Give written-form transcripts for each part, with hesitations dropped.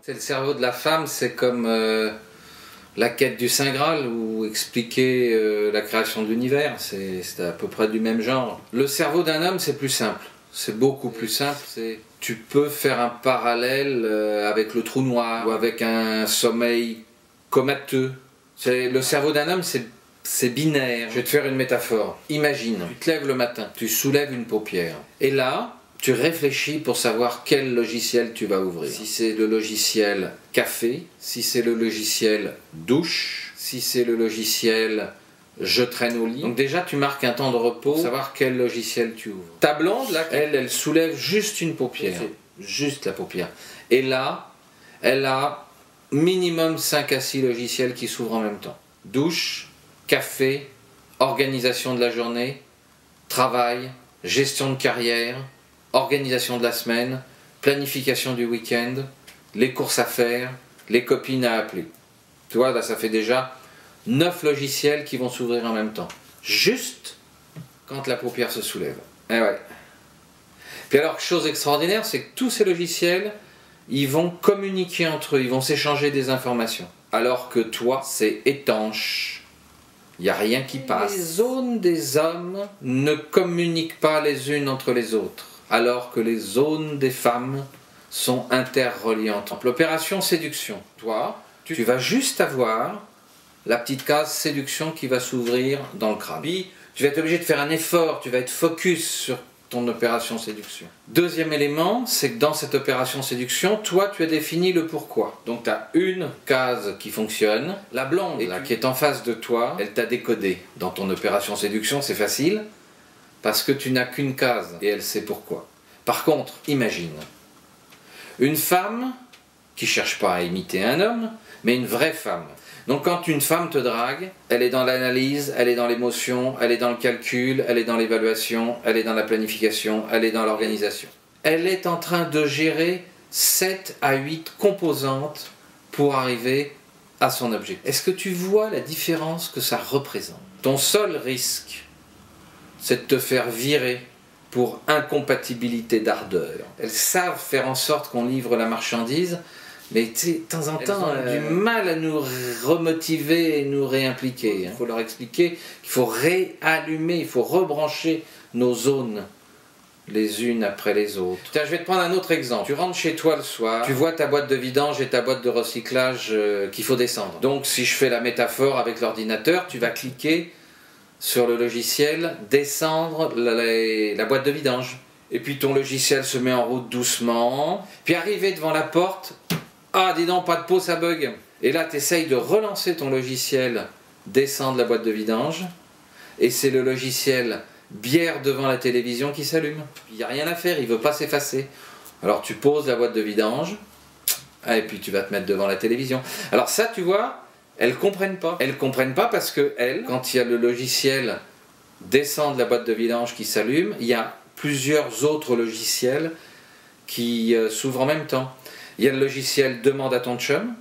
C'est le cerveau de la femme, c'est comme la quête du Saint Graal ou expliquer la création de l'univers, c'est à peu près du même genre. Le cerveau d'un homme, c'est plus simple, c'est beaucoup plus simple. Tu peux faire un parallèle avec le trou noir ou avec un sommeil comateux. Le cerveau d'un homme, c'est binaire. Je vais te faire une métaphore. Imagine, tu te lèves le matin, tu soulèves une paupière, et là, tu réfléchis pour savoir quel logiciel tu vas ouvrir. Si c'est le logiciel café, si c'est le logiciel douche, si c'est le logiciel je traîne au lit. Donc déjà tu marques un temps de repos pour savoir quel logiciel tu ouvres. Ta blonde, là, elle soulève juste une paupière. Juste la paupière. Et là, elle a minimum 5 à 6 logiciels qui s'ouvrent en même temps. Douche, café, organisation de la journée, travail, gestion de carrière, organisation de la semaine, planification du week-end, les courses à faire, les copines à appeler. Tu vois, là ça fait déjà 9 logiciels qui vont s'ouvrir en même temps. Juste quand la paupière se soulève. Eh ouais. Puis alors, chose extraordinaire, c'est que tous ces logiciels, ils vont communiquer entre eux, ils vont s'échanger des informations. Alors que toi, c'est étanche. Il n'y a rien qui passe. Les zones des hommes ne communiquent pas les unes entre les autres, alors que les zones des femmes sont interreliantes. L'opération séduction, toi, tu vas juste avoir la petite case séduction qui va s'ouvrir dans le crâne. Puis, tu vas être obligé de faire un effort, tu vas être focus sur ton opération séduction. Deuxième élément, c'est que dans cette opération séduction, toi, tu as défini le pourquoi. Donc, tu as une case qui fonctionne. La blonde, là, qui est en face de toi, elle t'a décodé. Dans ton opération séduction, c'est facile, parce que tu n'as qu'une case, et elle sait pourquoi. Par contre, imagine, une femme qui ne cherche pas à imiter un homme, mais une vraie femme. Donc quand une femme te drague, elle est dans l'analyse, elle est dans l'émotion, elle est dans le calcul, elle est dans l'évaluation, elle est dans la planification, elle est dans l'organisation. Elle est en train de gérer 7 à 8 composantes pour arriver à son objectif. Est-ce que tu vois la différence que ça représente? Ton seul risque, c'est de te faire virer pour incompatibilité d'ardeur. Elles savent faire en sorte qu'on livre la marchandise, mais de temps en temps, elles ont du mal à nous remotiver et nous réimpliquer. Il faut leur expliquer qu'il faut réallumer, il faut rebrancher nos zones les unes après les autres. Tiens, je vais te prendre un autre exemple. Tu rentres chez toi le soir, tu vois ta boîte de vidange et ta boîte de recyclage qu'il faut descendre. Donc si je fais la métaphore avec l'ordinateur, tu vas cliquer sur le logiciel « Descendre la boîte de vidange ». Et puis ton logiciel se met en route doucement. Puis arrivé devant la porte, ah dis donc, pas de peau, ça bug. Et là tu essayes de relancer ton logiciel « Descendre la boîte de vidange ». Et c'est le logiciel « Bière devant la télévision » qui s'allume. Il n'y a rien à faire, il ne veut pas s'effacer. Alors tu poses la boîte de vidange, et puis tu vas te mettre devant la télévision. Alors ça, tu vois, elles ne comprennent pas. Elles ne comprennent pas parce que elles, quand il y a le logiciel « Descendre la boîte de vidange » qui s'allume, il y a plusieurs autres logiciels qui s'ouvrent en même temps. Il y a le logiciel « Demande à ton chum »,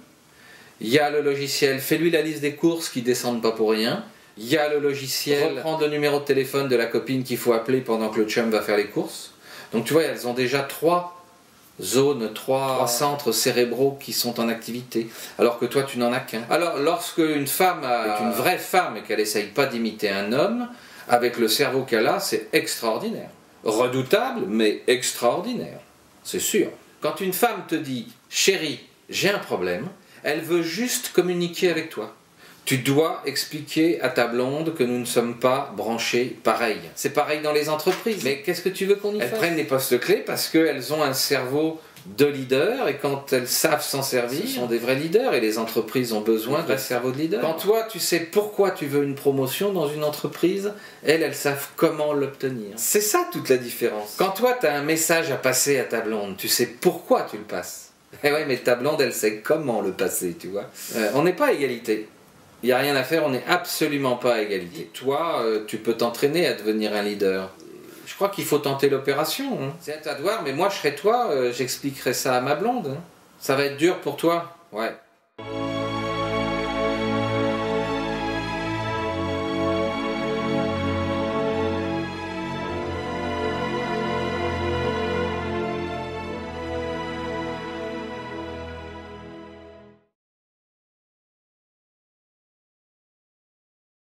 il y a le logiciel « Fais-lui la liste des courses qui ne descendent pas pour rien », il y a le logiciel « Reprendre le numéro de téléphone de la copine qu'il faut appeler pendant que le chum va faire les courses ». Donc tu vois, elles ont déjà 3 zones, 3 centres cérébraux qui sont en activité, alors que toi tu n'en as qu'un. Alors lorsque une femme est une vraie femme et qu'elle n'essaye pas d'imiter un homme, avec le cerveau qu'elle a, c'est extraordinaire. Redoutable, mais extraordinaire, c'est sûr. Quand une femme te dit « Chérie, j'ai un problème », elle veut juste communiquer avec toi. Tu dois expliquer à ta blonde que nous ne sommes pas branchés pareil. C'est pareil dans les entreprises. Mais qu'est-ce que tu veux qu'on y fasse? Elles prennent les postes clés parce qu'elles ont un cerveau de leader, et quand elles savent s'en servir, ce sont des vrais leaders, et les entreprises ont besoin d'un cerveau de leader. Quand toi, tu sais pourquoi tu veux une promotion dans une entreprise, elles savent comment l'obtenir. C'est ça toute la différence. Quand toi, tu as un message à passer à ta blonde, tu sais pourquoi tu le passes. Eh ouais, mais ta blonde, elle sait comment le passer, tu vois. On n'est pas à égalité. Il n'y a rien à faire, on n'est absolument pas à égalité. Toi, tu peux t'entraîner à devenir un leader. Je crois qu'il faut tenter l'opération. Hein. C'est à toi de voir, mais moi je serais toi, j'expliquerai ça à ma blonde. Hein. Ça va être dur pour toi. Ouais.